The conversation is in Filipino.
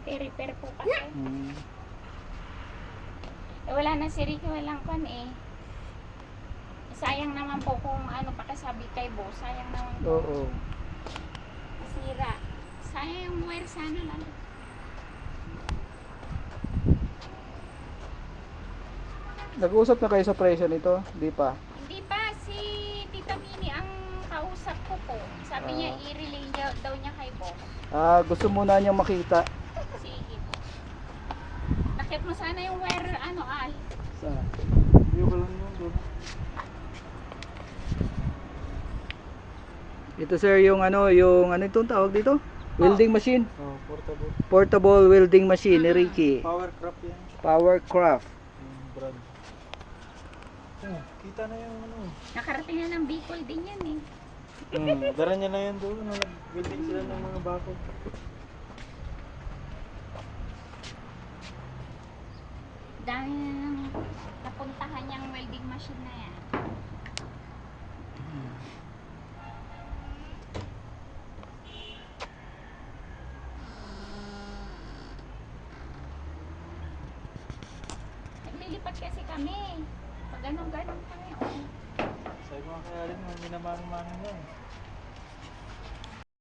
nagre-repair po kasi. Eh, wala na si Ricky, walang kan eh. Sayang naman po kung ano pakasabi kay boss. Sayang naman po. Oo. Masira. Sayang yung wire sana lang. Nag-uusap na kayo sa presyo nito? Di pa? Hindi pa, si Tita Mini ang kausap ko po. Sabi niya i-relay daw niya kay boss. Gusto muna niyang makita. Sige. Nakit mo sana yung wire, ano, Al. Saan? Yung ko lang yun doon. Ito sir yung ano itong tawag dito? Welding machine. Oh, portable. Portable welding machine ni Ricky. Powercraft yan. Powercraft. Yung brand. Oh, kita na yung ano. Nakarating na ng Bicol din yan eh. Dara niya na yan doon. Nag-building sila ng mga bakod. Dami na nang napuntahan niyang welding machine na yan. Naglilipat kasi kami. Pag ganun-ganun kami. Oh. Sabi mo kaya rin, minamano-mano niya eh.